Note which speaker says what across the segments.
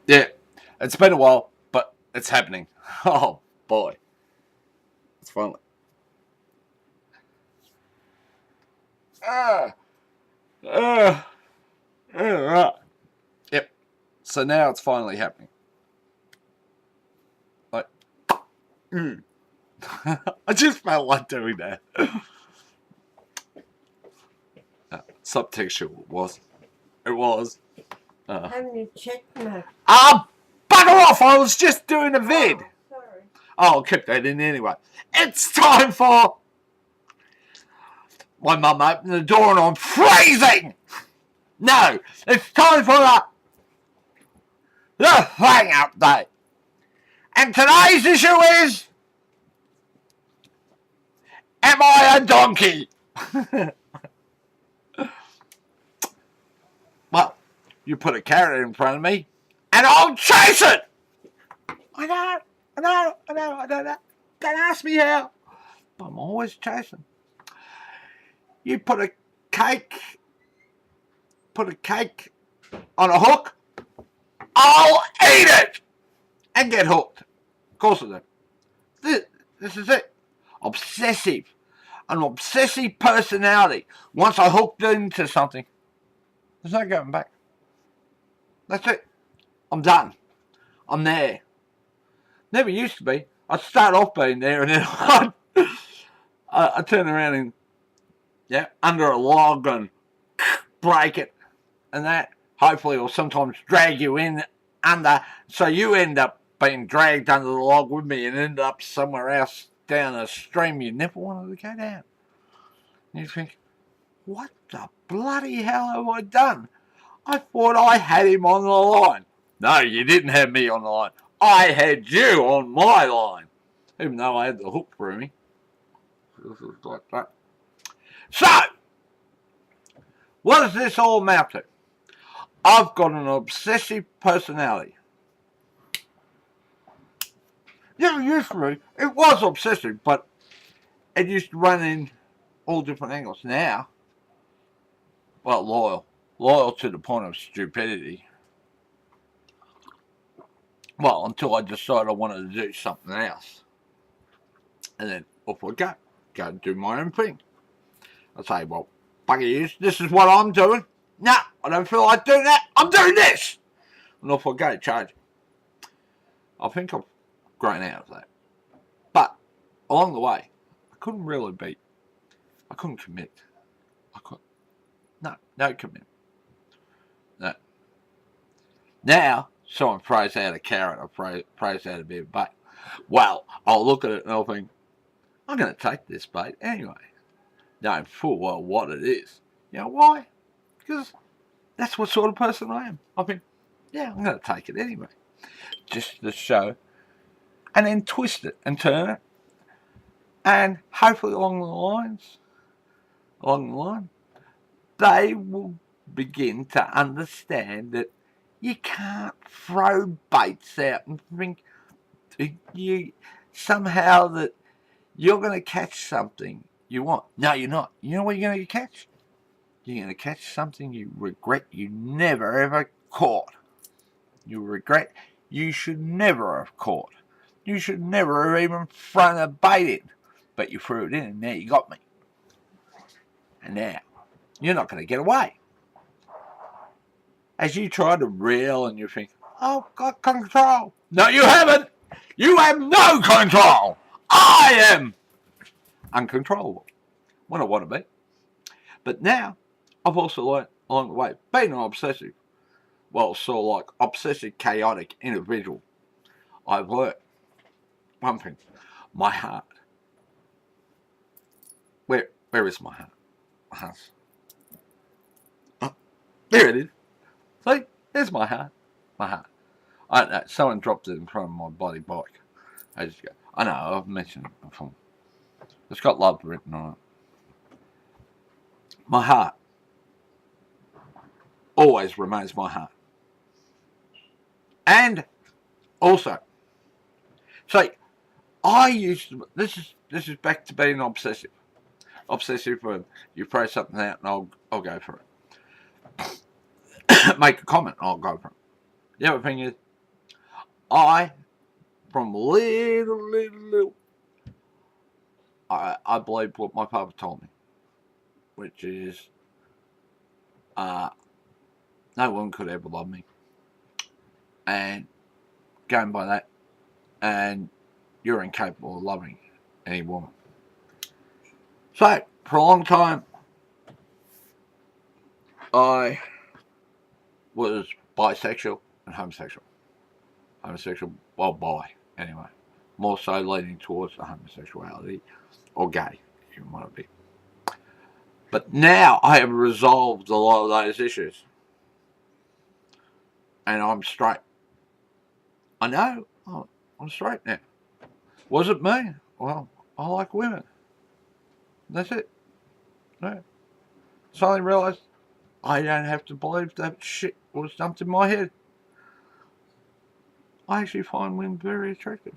Speaker 1: Yeah, it's been a while, but it's happening. Oh boy, it's finally. Ah, ah, right. Yep. So now it's finally happening. Like, mm. I just felt like doing that. Subtextual it was. It was.
Speaker 2: Haven't you checked my...
Speaker 1: Bugger off! I was just doing a vid.
Speaker 2: Oh, sorry.
Speaker 1: Oh, I'll keep that in anyway. It's time for... My mum opened the door and I'm freezing! No, it's time for the Fang update. And today's issue is... Am I a donkey? Well, you put a carrot in front of me and I'll chase it! I know. Don't ask me how. I'm always chasing. You put a cake on a hook, I'll eat it and get hooked. Of course I do. This is it. Obsessive. An obsessive personality. Once I hooked into something, there's no going back. That's it. I'm done. I'm there. Never used to be. I'd start off being there and then I'd turn around and, under a log and break it and that. Hopefully, or sometimes drag you in under, so you end up being dragged under the log with me and end up somewhere else down a stream you never wanted to go down. And you think, what the bloody hell have I done? I thought I had him on the line. No, you didn't have me on the line. I had you on my line, even though I had the hook through me. Like that. So, what does this all amount to? I've got an obsessive personality. Usually it was obsessive, but it used to run in all different angles. Now, well, loyal to the point of stupidity. Well, until I decided I wanted to do something else. And then off I go and do my own thing. I say, well, bugger you, this is what I'm doing. No, I don't feel like doing that. I'm doing this. And off I go, charging. I think I've grown out of that. But along the way, I couldn't commit. No commitment. No. Now, someone throws out a carrot or throws out a bit of bait. Well, I'll look at it and I'll think, I'm going to take this bait anyway. Knowing full well what it is. You know why? Because that's what sort of person I am. I think, yeah, I'm going to take it anyway. Just to show. And then twist it and turn it. And hopefully along the line, they will begin to understand that you can't throw baits out and think you somehow that you're going to catch something you want. No, you're not. You know what you're going to catch? You're going to catch something you regret you never ever caught. You regret you should never have caught. You should never have even thrown a bait in. But you threw it in and now you got me. And now, you're not going to get away. As you try to reel and you think, oh, I've got control. No, you haven't. You have no control. I am uncontrollable when I want to be. But now, I've also learned along the way, being an obsessive, sort of like obsessive, chaotic individual, I've learned one thing, my heart. Where is my heart? My heart. Oh, there it is. See, there's my heart. My heart. I don't know, someone dropped it in front of my bloody bike. I just go, I know, I've mentioned it before. It's got love written on it. My heart always remains my heart. And also, see, I used to, this is back to being obsessive. Obsessive when you throw something out and I'll go for it. Make a comment, I'll go for it. The other thing is, from little, I believe what my papa told me, which is, no one could ever love me, and going by that, and you're incapable of loving any woman. So, for a long time, I was bisexual and homosexual. Homosexual, well, bi, anyway. More so leaning towards the homosexuality, or gay, if you want to be. But now I have resolved a lot of those issues. And I'm straight. I know, I'm straight now. Was it me? Well, I like women. That's it. No. Suddenly realised I don't have to believe that shit was dumped in my head. I actually find women very attractive.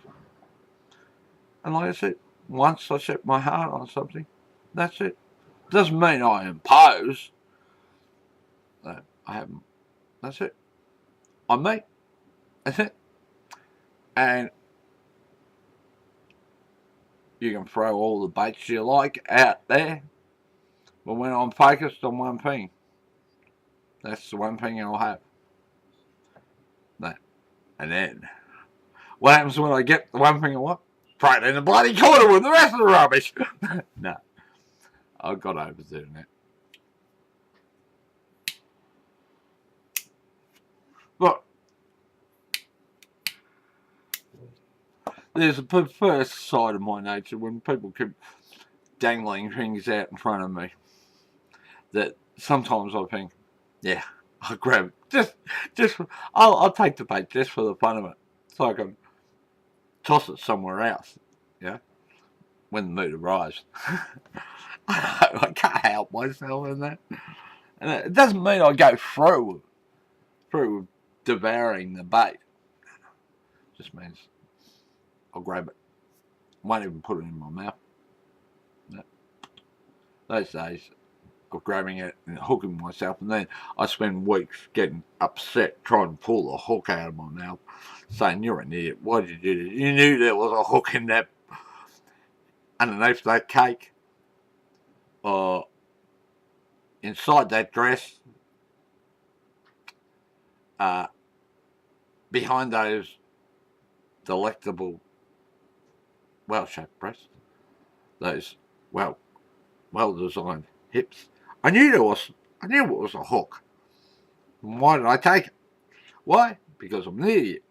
Speaker 1: And like I said, once I set my heart on something, that's it. Doesn't mean I impose. I haven't. That's it. I'm me. That's it. And you can throw all the baits you like out there. But when I'm focused on one thing, that's the one thing I'll have. That. And then, what happens when I get the one thing I want? Throw it in the bloody corner with the rest of the rubbish. No. I've got over doing that. But there's a perverse side of my nature when people keep dangling things out in front of me that sometimes I think, yeah, I'll grab it. I'll take the bait just for the fun of it. So I can toss it somewhere else, yeah, when the mood arrives. I can't help myself in that. And it doesn't mean I go through devouring the bait. It just means I'll grab it. Won't even put it in my mouth. No. Those days of grabbing it and hooking myself, and then I spend weeks getting upset trying to pull the hook out of my mouth, saying, "You're an idiot. Why did you do that? You knew there was a hook in that underneath that cake, or inside that dress, behind those delectable, well-shaped breasts, those well-designed hips. I knew it was a hook. And why did I take it? Why? Because I'm an idiot.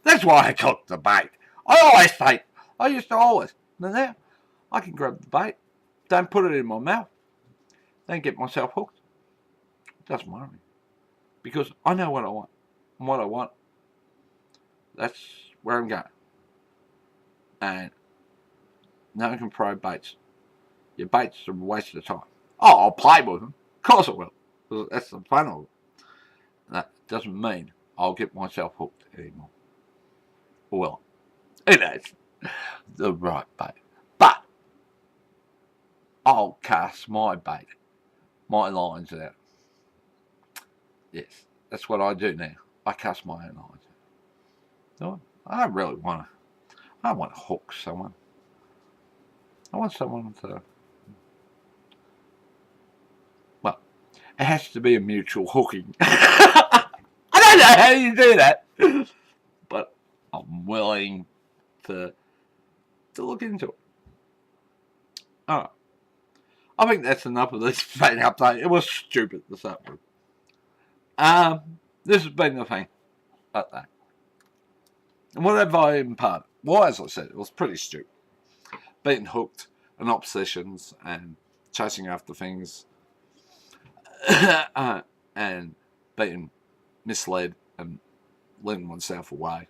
Speaker 1: That's why I took the bait. I used to always. But now, I can grab the bait, don't put it in my mouth, don't get myself hooked. It doesn't worry me. Because I know what I want. And what I want, that's where I'm going. And no one can throw baits. Your baits are a waste of time. Oh, I'll play with them. Of course I will. That's the fun of it. That doesn't mean I'll get myself hooked anymore. Well, it is the right bait. But I'll cast my bait, my lines out. Yes, that's what I do now. I cast my own lines out. So I don't really want to. I don't want to hook someone. I want someone to. Well, it has to be a mutual hooking. I don't know how you do that, but I'm willing to look into it. Alright. I think that's enough of this Fang update. It was stupid to start with. This has been the thing like that. And what have I imparted? Well, as I said, it was pretty stupid. Being hooked and obsessions and chasing after things and being misled and letting oneself away.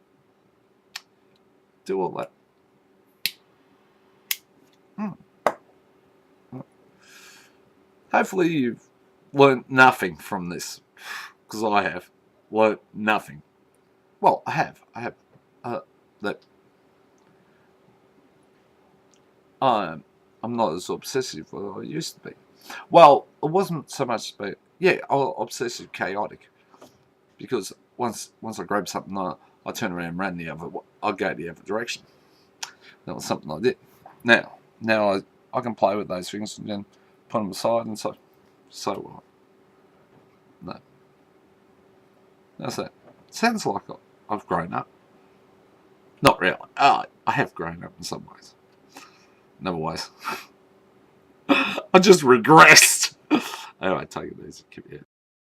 Speaker 1: Do all that. Hopefully you've learned nothing from this, because I have learned nothing. Well, I have that I'm not as obsessive as I used to be. Well, it wasn't so much about, yeah, I was obsessive, chaotic, because once I grab something, I turned around and ran the other. I'd go the other direction. That was something I did. Now I can play with those things and then put them aside and so what? No. That's it. Sounds like I've grown up. Not really. I have grown up in some ways. In other ways, I just regressed. Anyway, take it easy. Keep your head.